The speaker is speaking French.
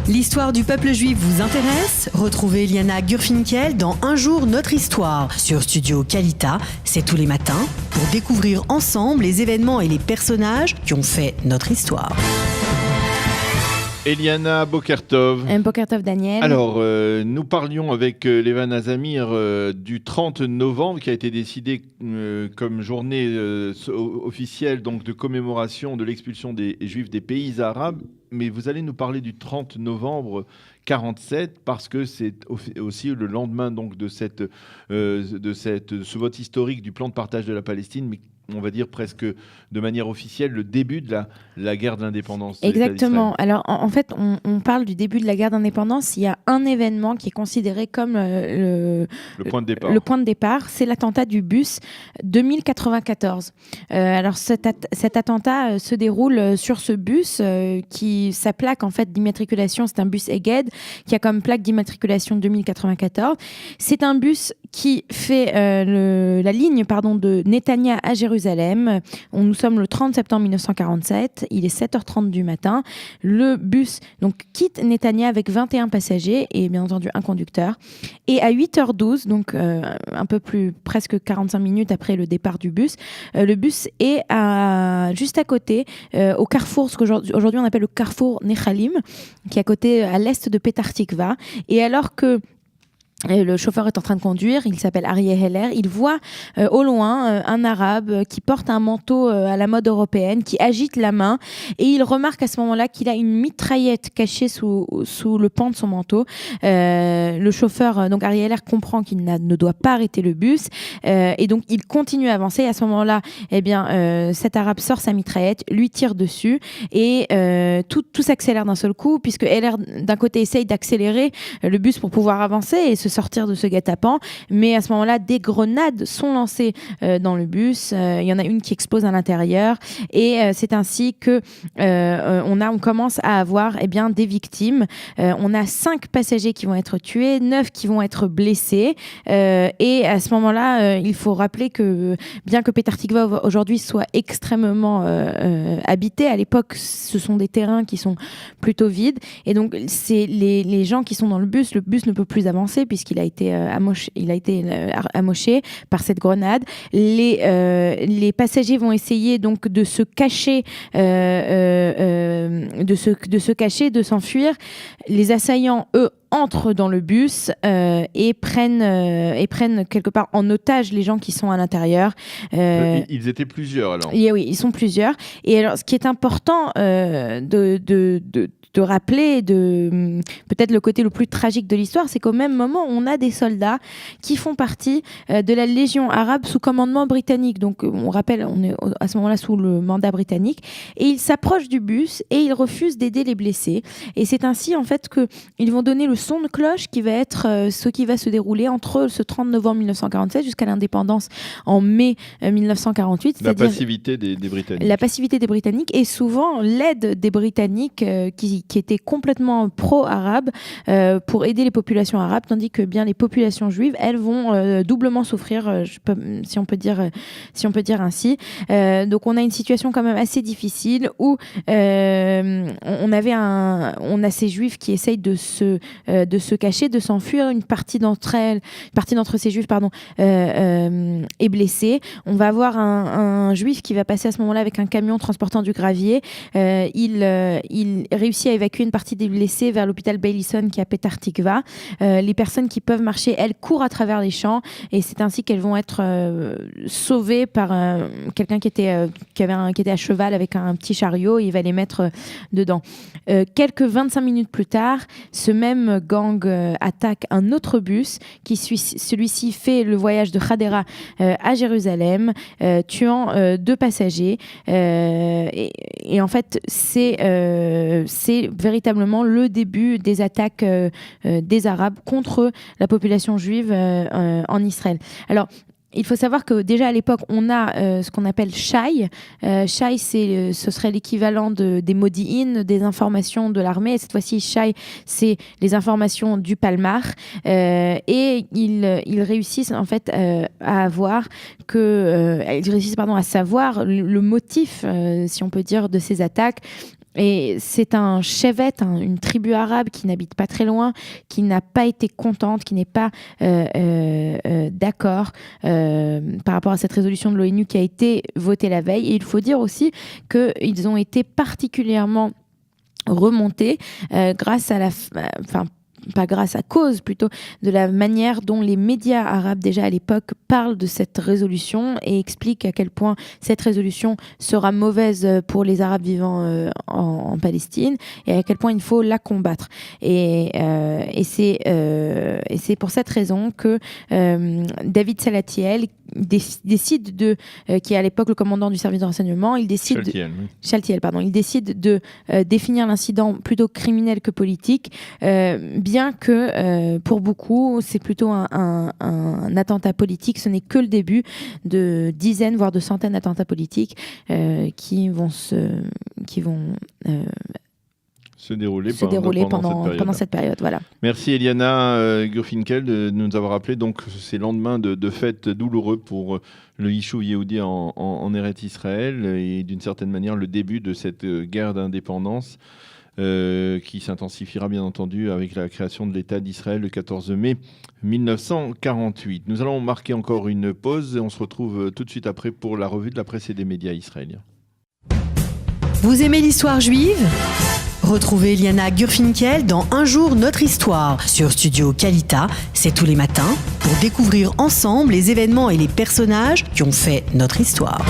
L'histoire du peuple juif vous intéresse ? Retrouvez Eliana Gurfinkel dans Un jour notre histoire sur Studio Kalita. C'est tous les matins pour découvrir ensemble les événements et les personnages qui ont fait notre histoire. Eliana, Boker Tov. Boker Tov, Daniel. Alors, nous parlions avec Levan Azamir du 30 novembre qui a été décidé comme journée officielle donc, de commémoration de l'expulsion des Juifs des pays arabes. Mais vous allez nous parler du 30 novembre 47 parce que c'est aussi le lendemain donc, de ce vote historique du plan de partage de la Palestine, mais on va dire presque de manière officielle, le début de la guerre de l'indépendance. Exactement. Alors, en fait, on parle du début de la guerre d'indépendance. Il y a un événement qui est considéré comme le point de départ. Le point de départ, c'est l'attentat du bus 2094. Alors, cet attentat se déroule sur ce bus sa plaque en fait, d'immatriculation, c'est un bus Eged qui a comme plaque d'immatriculation 2094. C'est un bus qui fait la ligne de Netanya à Jérusalem. Nous sommes le 30 septembre 1947, il est 7h30 du matin. Le bus donc, quitte Netanya avec 21 passagers et bien entendu un conducteur. Et à 8h12, donc un peu plus, presque 45 minutes après le départ du bus, le bus est juste à côté, au carrefour, ce qu'aujourd'hui on appelle le carrefour Nechalim, qui est à côté, à l'est de Petah Tikva. Et alors que le chauffeur est en train de conduire, il s'appelle Arieh Heller, il voit au loin un arabe qui porte un manteau à la mode européenne, qui agite la main et il remarque à ce moment-là qu'il a une mitraillette cachée sous le pan de son manteau. Le chauffeur, donc Arieh Heller, comprend qu'il ne doit pas arrêter le bus et donc il continue à avancer. À ce moment-là, cet arabe sort sa mitraillette, lui tire dessus et tout s'accélère d'un seul coup puisque Heller d'un côté essaye d'accélérer le bus pour pouvoir avancer et se sortir de ce guet-apens, mais à ce moment-là, des grenades sont lancées dans le bus. Il y en a une qui explose à l'intérieur et c'est ainsi que on commence à avoir des victimes. On a 5 passagers qui vont être tués, 9 qui vont être blessés et à ce moment-là, il faut rappeler que bien que Petah Tikva aujourd'hui soit extrêmement habité, à l'époque, ce sont des terrains qui sont plutôt vides et donc c'est les gens qui sont dans le bus ne peut plus avancer puisqu'il a été amoché par cette grenade. Les passagers vont essayer donc de se cacher, de s'enfuir. Les assaillants, eux, entrent dans le bus et prennent quelque part en otage les gens qui sont à l'intérieur. Ils étaient plusieurs alors. Et oui, ils sont plusieurs. Et alors, ce qui est important de rappeler, peut-être le côté le plus tragique de l'histoire, c'est qu'au même moment, on a des soldats qui font partie de la Légion arabe sous commandement britannique. Donc, on rappelle, on est à ce moment-là sous le mandat britannique. Et ils s'approchent du bus et ils refusent d'aider les blessés. Et c'est ainsi, en fait, qu'ils vont donner le son de cloche qui va être ce qui va se dérouler entre ce 30 novembre 1947 jusqu'à l'indépendance en mai 1948. La passivité des Britanniques. La passivité des Britanniques et souvent l'aide des Britanniques qui étaient complètement pro-arabes pour aider les populations arabes, tandis que bien les populations juives, elles vont doublement souffrir, si on peut dire ainsi. Donc on a une situation quand même assez difficile où on a ces juifs qui essayent de se cacher, de s'enfuir. Une partie d'entre ces juifs est blessée. On va avoir un juif qui va passer à ce moment-là avec un camion transportant du gravier. Il réussit à évacuer une partie des blessés vers l'hôpital Beilisson qui est à Petah Tikva. Les personnes qui peuvent marcher, elles courent à travers les champs et c'est ainsi qu'elles vont être sauvées par quelqu'un qui était à cheval avec un petit chariot et il va les mettre dedans. Quelques 25 minutes plus tard, ce même gang attaque un autre bus celui-ci fait le voyage de Hadera à Jérusalem, tuant 2 passagers et en fait c'est véritablement le début des attaques des Arabes contre la population juive en Israël. Alors il faut savoir que déjà à l'époque, on a ce qu'on appelle Shai. Shai, ce serait l'équivalent des Modi'in, des informations de l'armée. Et cette fois-ci, Shai, c'est les informations du Palmar. Et ils réussissent en fait à savoir le motif, si on peut dire, de ces attaques. Et c'est un chevet, une tribu arabe qui n'habite pas très loin, qui n'a pas été contente, qui n'est pas d'accord par rapport à cette résolution de l'ONU qui a été votée la veille. Et il faut dire aussi qu'ils ont été particulièrement remontés grâce à pas grâce à cause plutôt de la manière dont les médias arabes déjà à l'époque parlent de cette résolution et expliquent à quel point cette résolution sera mauvaise pour les Arabes vivant en Palestine et à quel point il faut la combattre. Et c'est pour cette raison que David Salatiel décide qui est à l'époque le commandant du service de renseignement, il décide Chaltiel, il décide de définir l'incident plutôt criminel que politique, bien que pour beaucoup c'est plutôt un attentat politique. Ce n'est que le début de dizaines voire de centaines d'attentats politiques qui vont se dérouler pendant cette période. Voilà. Merci Eliana Gurfinkel de nous avoir rappelé donc ces lendemains de fêtes douloureux pour le Yishuv Yehoudi en Eretz Israël et d'une certaine manière le début de cette guerre d'indépendance qui s'intensifiera bien entendu avec la création de l'État d'Israël le 14 mai 1948. Nous allons marquer encore une pause et on se retrouve tout de suite après pour la revue de la presse et des médias israéliens. Vous aimez l'histoire juive ? Retrouvez Eliana Gurfinkel dans Un jour notre histoire sur Studio Kalita, c'est tous les matins, pour découvrir ensemble les événements et les personnages qui ont fait notre histoire.